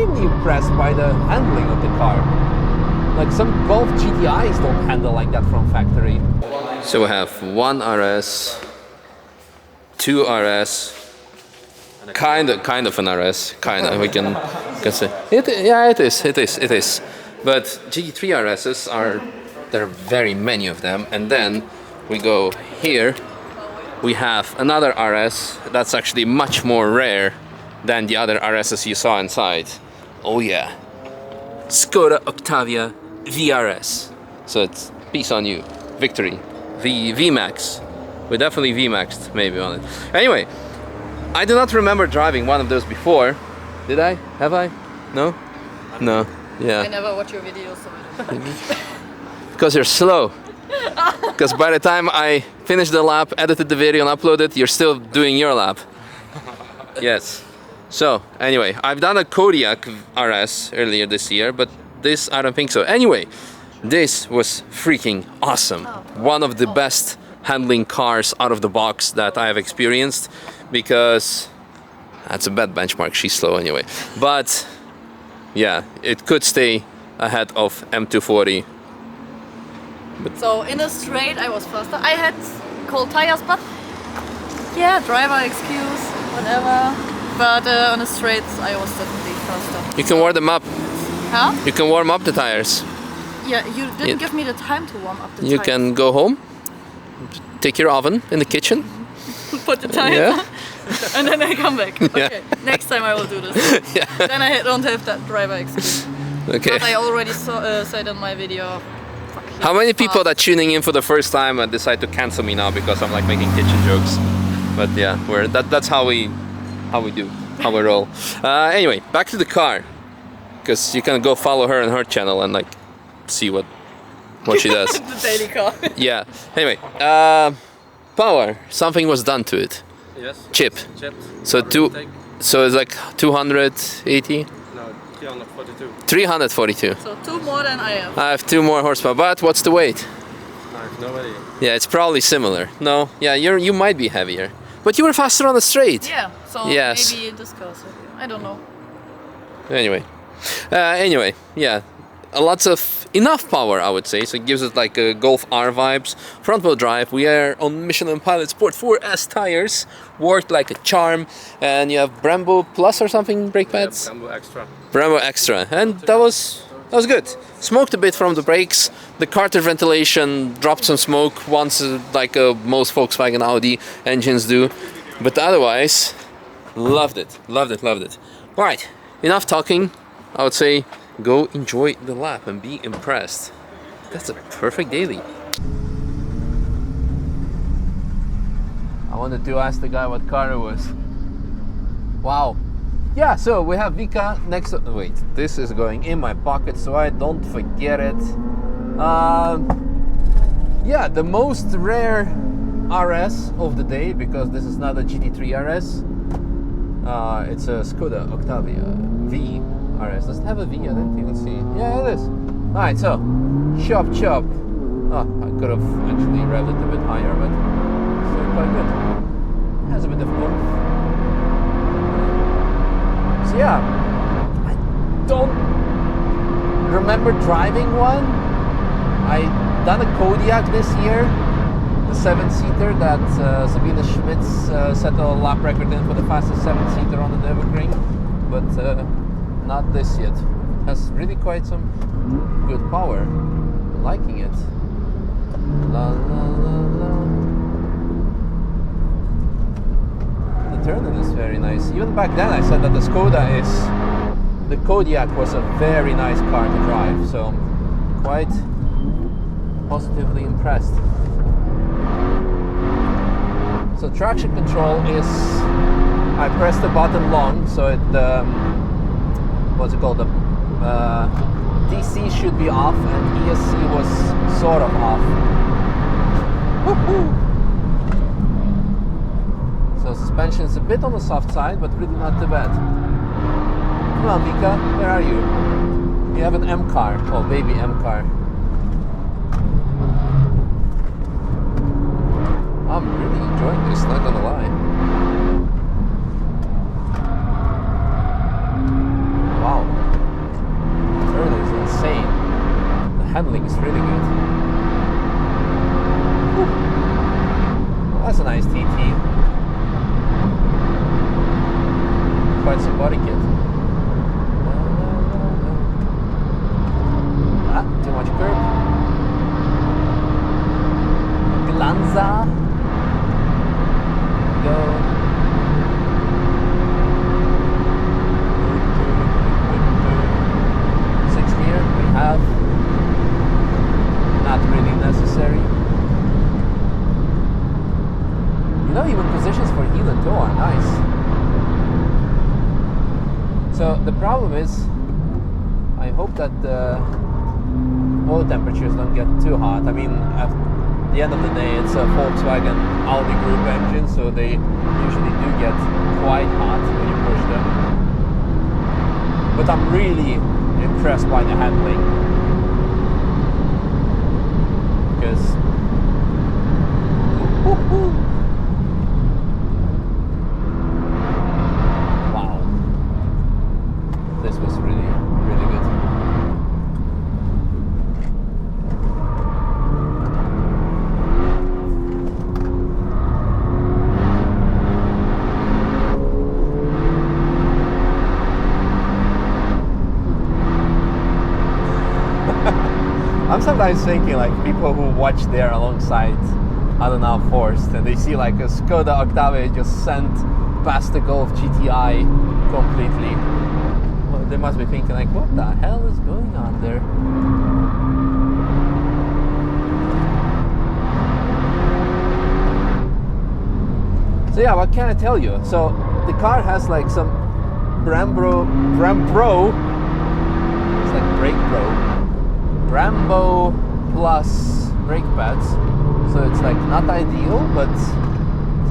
extremely impressed by the handling of the car. Like some Golf GTIs don't handle like that from factory. So we have one RS, two RS, kind of an RS, we can say it. Yeah, it is. But GT3 RSs there are very many of them, and then we go here. We have another RS that's actually much more rare than the other RSs you saw inside. Oh yeah, Skoda Octavia vRS. So it's peace on you, victory, VMAX. We definitely VMAXed maybe on it. Anyway, I do not remember driving one of those before. Did I? Have I? No? No. Yeah. I never watch your videos, so I don't know. Because you're slow. Because by the time I finished the lap, edited the video and uploaded, you're still doing your lap. Yes. So, anyway, I've done a Kodiaq RS earlier this year, but this I don't think so. Anyway, this was freaking awesome. One of the best handling cars out of the box that I have experienced, because that's a bad benchmark, she's slow anyway. But yeah, it could stay ahead of M240. So in a straight I was faster. I had cold tires, but yeah, driver excuse, whatever. But on a straight I was definitely faster. You can warm them up. Huh? You can warm up the tires. Yeah, you didn't give me the time to warm up the tires. You can go home, take your oven in the kitchen. Put the tires on, and then I come back. Okay, next time I will do this. Then I don't have that driver excuse. Okay. But I already said in my video. How many people that tuning in for the first time and decide to cancel me now because I'm like making kitchen jokes? But yeah, that's how we roll. Anyway, back to the car, because you can go follow her on her channel and like see what she does. The daily car. Yeah. Anyway, power. Something was done to it. Yes. Chipped. So it's like 280. 342. 342. So 2 more than I have. I have 2 more horsepower, but what's the weight? I have no idea. Yeah, it's probably similar. No, yeah, you might be heavier, but you were faster on the straight. Yeah, so maybe discuss it. I don't know. Anyway, yeah, lots of enough power, I would say. So it gives it like a Golf R vibes. Front wheel drive. We are on Michelin Pilot Sport 4S tires, worked like a charm, and you have Brembo Plus or something brake pads. Yeah, Brembo Extra. Brembo Extra, and that was good. Smoked a bit from the brakes. The carter ventilation dropped some smoke once, like most Volkswagen Audi engines do, but otherwise, loved it. All right, enough talking. I would say go enjoy the lap and be impressed. That's a perfect daily. I wanted to ask the guy what car it was. Wow. Yeah, so we have Vika next to... Wait, this is going in my pocket so I don't forget it. Yeah, the most rare RS of the day, because this is not a GT3 RS. It's a Skoda Octavia V RS. Does it have a V? I don't think. Let's see. Yeah, it is. Alright, so chop. Oh, I could have actually revved it a bit higher, but still quite good. Has a bit of oomph. So yeah, I don't remember driving one. I done a Kodiaq this year, the 7-seater that Sabine Schmitz set a lap record in for the fastest 7-seater on the Nürburgring, but not this yet. Has really quite some good power. Liking it. La la la la. The turning is very nice. Even back then I said that the Kodiaq was a very nice car to drive, so quite positively impressed. So traction control is, I press the button long, so it, what's it called, the DC should be off and ESC was sort of off. Woohoo! So suspension is a bit on the soft side, but really not too bad. Come on, Vika, where are you? You have an M car, oh baby M car. I'm really enjoying this, not gonna lie. Wow. handling is really good. Whew. Well, that's a nice TT. Quite some body kit. Too much curb. Glanza. Go. Sixth gear we have. Not really necessary. You know, even positions for heel and toe are nice. So the problem is, I hope that the oil temperatures don't get too hot. I mean, at the end of the day, it's a Volkswagen Audi group engine, so they usually do get quite hot when you push them. But I'm really impressed by the handling, because wow, this was really, really good. I'm sometimes thinking, like, people who watch there alongside, I don't know, Forced, and they see like a Skoda Octavia just sent past the Golf GTI completely. Well, they must be thinking, like, what the hell is going on there? So yeah, what can I tell you? So the car has like some Brembo, it's like Brake Pro. Brembo plus brake pads, so it's like not ideal, but it's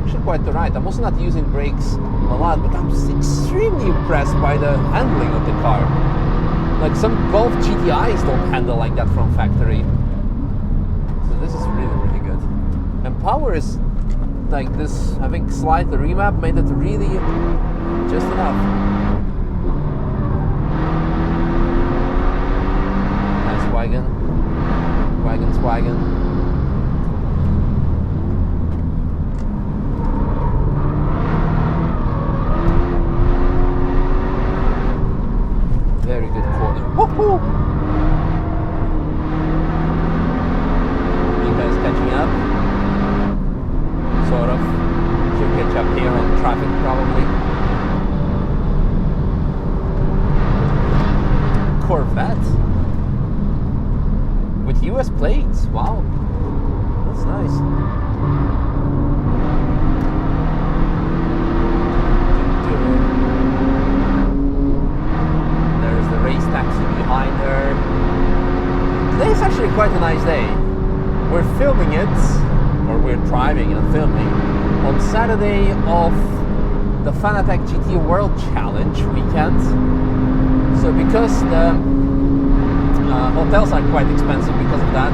actually quite alright. I'm also not using brakes a lot, but I'm extremely impressed by the handling of the car. Like some Golf GTIs don't handle like that from factory, so this is really, really good. And power is like this, I think slight remap made it really just enough. Wagon. Very good corner. Woohoo! You guys catching up? Sort of. Should catch up here on traffic probably. Corvette. With US plates, wow, that's nice. There's the race taxi behind her. Today's actually quite a nice day. We're filming it, or we're driving and filming, on Saturday of the Fanatec GT World Challenge weekend. So because the hotels are quite expensive because of that.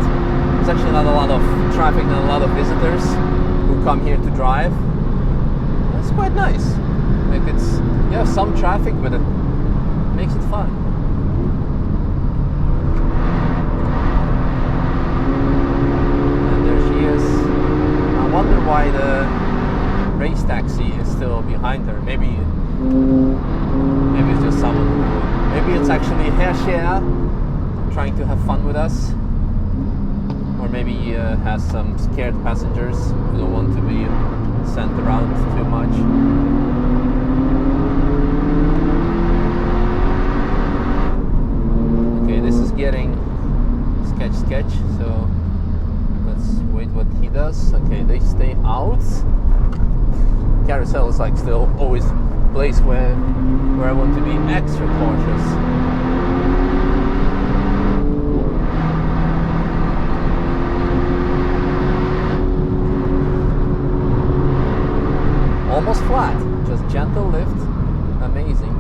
There's actually not a lot of traffic and a lot of visitors who come here to drive. That's quite nice. Like it's, you have some traffic, but it makes it fun. And there she is. I wonder why the race taxi is still behind her. Maybe it's just someone who, maybe it's actually Hershey trying to have fun with us, or maybe he has some scared passengers who don't want to be sent around too much. Okay, this is getting sketch, so let's wait what he does. Okay, they stay out. Carousel is like still always a place where I want to be extra cautious. Almost flat, just gentle lift, amazing.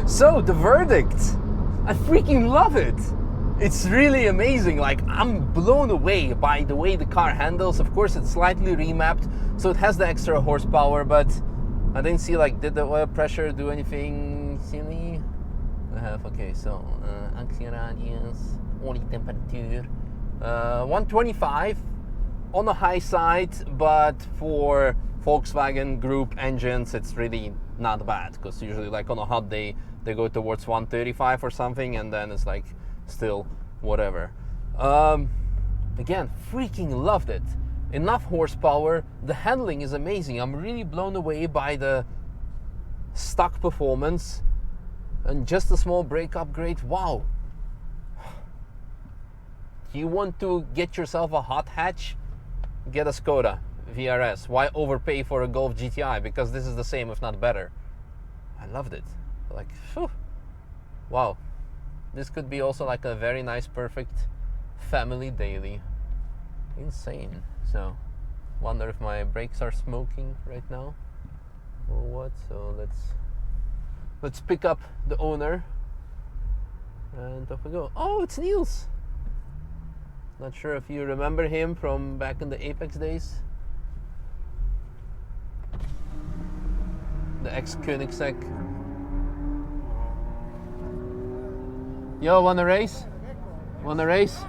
So the verdict, I freaking love it. It's really amazing. Like, I'm blown away by the way the car handles. Of course, it's slightly remapped, so it has the extra horsepower, but I didn't see, like, did the oil pressure do anything silly? I have, okay, so axieradius, olietemperature, 125 on the high side, but for Volkswagen Group engines, it's really not bad, because usually, like, on a hot day, they go towards 135 or something, and then it's like still whatever. Again, freaking loved it. Enough horsepower. The handling is amazing. I'm really blown away by the stock performance, and just a small brake upgrade. Wow. You want to get yourself a hot hatch? Get a Skoda vRS. Why overpay for a Golf GTI? Because this is the same, if not better. I loved it. Like, phew. Wow. This could be also like a very nice, perfect family daily. Insane. So, wonder if my brakes are smoking right now or what. So let's pick up the owner, and off we go. Oh, it's Niels. Not sure if you remember him from back in the Apex days. The ex-Koenigsegg. Yo, wanna race? Wanna race?